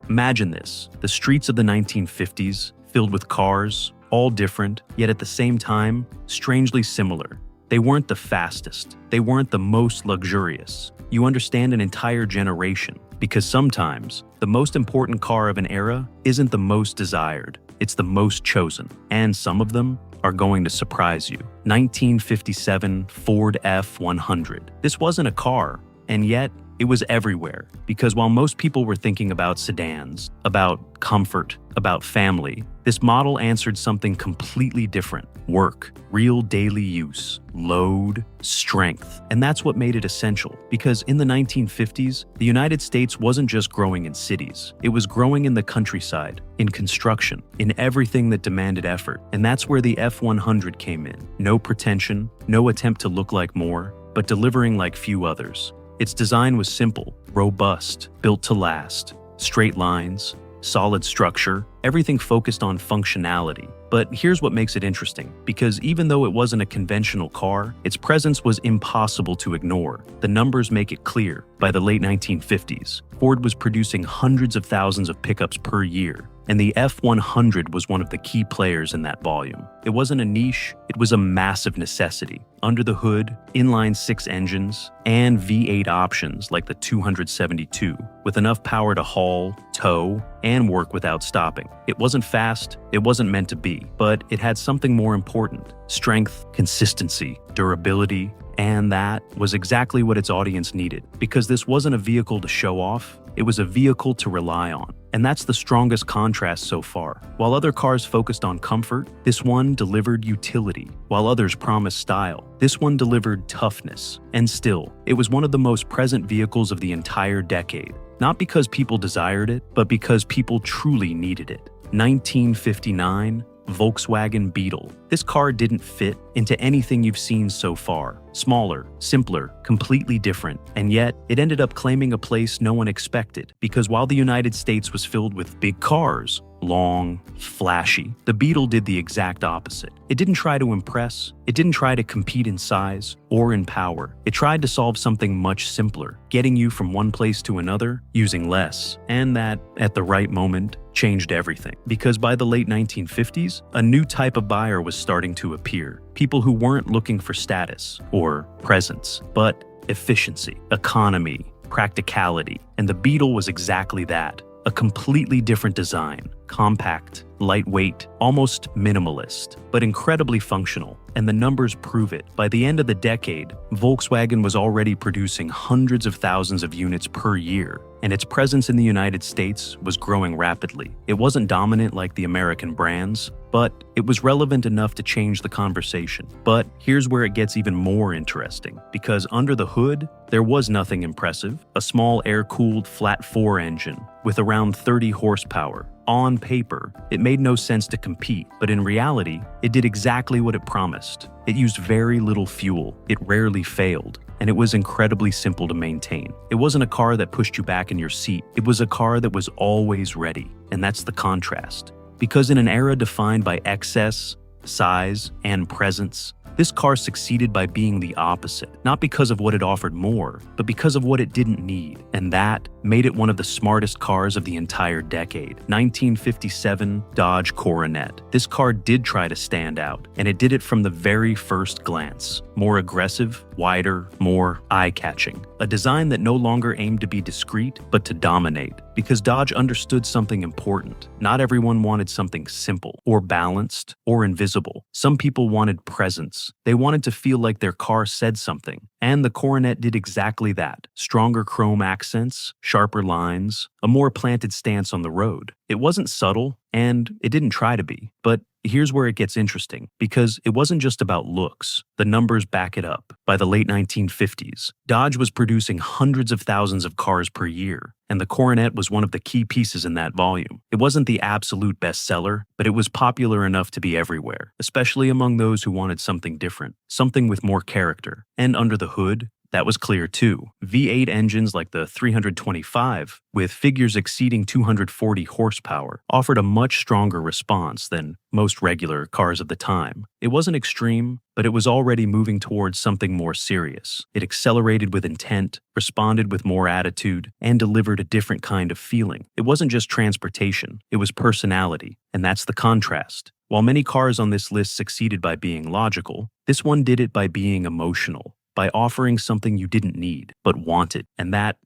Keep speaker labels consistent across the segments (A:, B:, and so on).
A: Imagine this, the streets of the 1950s, filled with cars, all different, yet at the same time, strangely similar. They weren't the fastest, they weren't the most luxurious. You understand an entire generation, because sometimes, the most important car of an era isn't the most desired, it's the most chosen, and some of them are going to surprise you. 1957 Ford F-100. This wasn't a car, and yet it was everywhere, because while most people were thinking about sedans, about comfort, about family, this model answered something completely different. Work, real daily use, load, strength. And that's what made it essential, because in the 1950s, the United States wasn't just growing in cities. It was growing in the countryside, in construction, in everything that demanded effort. And that's where the F-100 came in. No pretension, no attempt to look like more, but delivering like few others. Its design was simple, robust, built to last, straight lines, solid structure, everything focused on functionality. But here's what makes it interesting, because even though it wasn't a conventional car, its presence was impossible to ignore. The numbers make it clear. By the late 1950s, Ford was producing hundreds of thousands of pickups per year, and the F-100 was one of the key players in that volume. It wasn't a niche, it was a massive necessity. Under the hood, inline-six engines, and V8 options like the 272, with enough power to haul, tow, and work without stopping. It wasn't fast, it wasn't meant to be, but it had something more important: strength, consistency, durability, and that was exactly what its audience needed. Because this wasn't a vehicle to show off, it was a vehicle to rely on. And that's the strongest contrast so far. While other cars focused on comfort, this one delivered utility. While others promised style, this one delivered toughness. And still, it was one of the most present vehicles of the entire decade. Not because people desired it, but because people truly needed it. 1959, Volkswagen Beetle. This car didn't fit into anything you've seen so far. Smaller, simpler, completely different. And yet, it ended up claiming a place no one expected. Because while the United States was filled with big cars, long, flashy, the Beetle did the exact opposite. It didn't try to impress, it didn't try to compete in size or in power. It tried to solve something much simpler, getting you from one place to another using less. And that, at the right moment, changed everything. Because by the late 1950s, a new type of buyer was starting to appear. People who weren't looking for status or presence, but efficiency, economy, practicality. And the Beetle was exactly that. A completely different design, compact, lightweight, almost minimalist, but incredibly functional. And the numbers prove it. By the end of the decade, Volkswagen was already producing hundreds of thousands of units per year, and its presence in the United States was growing rapidly. It wasn't dominant like the American brands, but it was relevant enough to change the conversation. But here's where it gets even more interesting, because under the hood, there was nothing impressive. A small air-cooled flat-4 engine with around 30 horsepower. On paper, it made no sense to compete, but in reality, it did exactly what it promised. It used very little fuel, it rarely failed, and it was incredibly simple to maintain. It wasn't a car that pushed you back in your seat, it was a car that was always ready, and that's the contrast. Because in an era defined by excess, size, and presence, this car succeeded by being the opposite, not because of what it offered more, but because of what it didn't need. And that made it one of the smartest cars of the entire decade. 1957 Dodge Coronet. This car did try to stand out, and it did it from the very first glance. More aggressive, wider, more eye-catching. A design that no longer aimed to be discreet, but to dominate. Because Dodge understood something important. Not everyone wanted something simple, or balanced, or invisible. Some people wanted presence. They wanted to feel like their car said something. And the Coronet did exactly that. Stronger chrome accents, sharper lines, a more planted stance on the road. It wasn't subtle, and it didn't try to be. But here's where it gets interesting, because it wasn't just about looks. The numbers back it up. By the late 1950s, Dodge was producing hundreds of thousands of cars per year, and the Coronet was one of the key pieces in that volume. It wasn't the absolute bestseller, but it was popular enough to be everywhere, especially among those who wanted something different, something with more character. And under the hood, That was clear too. V8 engines like the 325, with figures exceeding 240 horsepower, offered a much stronger response than most regular cars of the time. It wasn't extreme, but it was already moving towards something more serious. It accelerated with intent, responded with more attitude, and delivered a different kind of feeling. It wasn't just transportation, it was personality, and that's the contrast. While many cars on this list succeeded by being logical, this one did it by being emotional, by offering something you didn't need, but wanted. And that,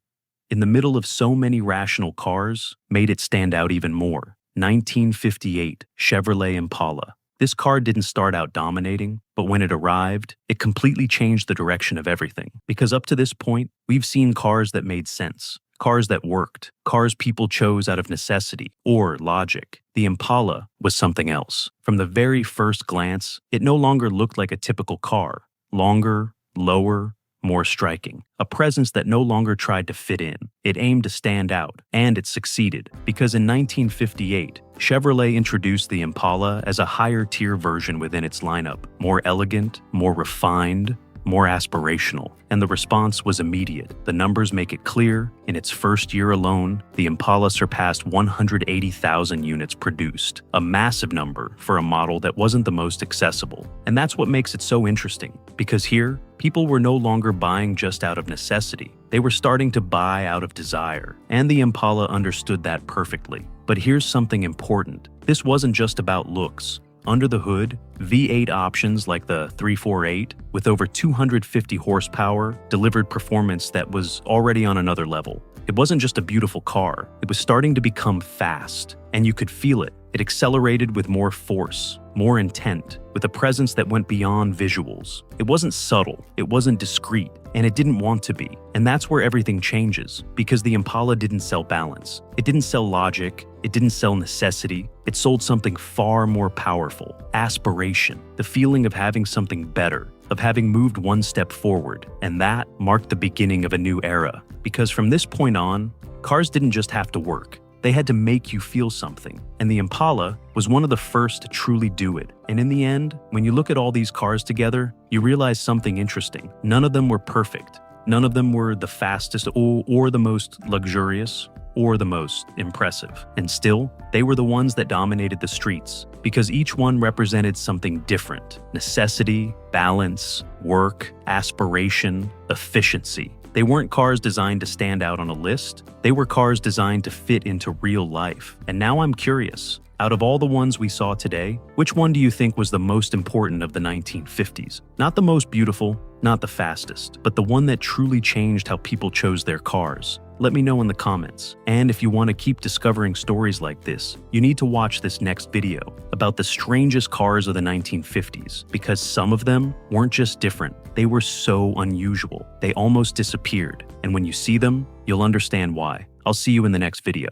A: in the middle of so many rational cars, made it stand out even more. 1958 Chevrolet Impala. This car didn't start out dominating, but when it arrived, it completely changed the direction of everything. Because up to this point, we've seen cars that made sense, cars that worked, cars people chose out of necessity or logic. The Impala was something else. From the very first glance, it no longer looked like a typical car. Longer, lower, more striking. A presence that no longer tried to fit in. It aimed to stand out, and it succeeded, because in 1958, Chevrolet introduced the Impala as a higher-tier version within its lineup, more elegant, more refined, more aspirational, and the response was immediate. The numbers make it clear. In its first year alone, the Impala surpassed 180,000 units produced, a massive number for a model that wasn't the most accessible. And that's what makes it so interesting, because here, people were no longer buying just out of necessity. They were starting to buy out of desire, and the Impala understood that perfectly. But here's something important. This wasn't just about looks. Under the hood, V8 options like the 348, with over 250 horsepower, delivered performance that was already on another level. It wasn't just a beautiful car, it was starting to become fast, and you could feel it. It accelerated with more force, more intent, with a presence that went beyond visuals. It wasn't subtle, it wasn't discreet, and it didn't want to be. And that's where everything changes, because the Impala didn't sell balance. It didn't sell logic, it didn't sell necessity. It sold something far more powerful: aspiration, the feeling of having something better, of having moved one step forward. And that marked the beginning of a new era, because from this point on, cars didn't just have to work. They had to make you feel something, and the Impala was one of the first to truly do it. And in the end, when you look at all these cars together, you realize something interesting. None of them were perfect. None of them were the fastest or the most luxurious or the most impressive. And still, they were the ones that dominated the streets, because each one represented something different: necessity, balance, work, aspiration, efficiency. They weren't cars designed to stand out on a list. They were cars designed to fit into real life. And now I'm curious, out of all the ones we saw today, which one do you think was the most important of the 1950s? Not the most beautiful, not the fastest, but the one that truly changed how people chose their cars. Let me know in the comments. And if you want to keep discovering stories like this, you need to watch this next video about the strangest cars of the 1950s, because some of them weren't just different, they were so unusual. They almost disappeared. And when you see them, you'll understand why. I'll see you in the next video.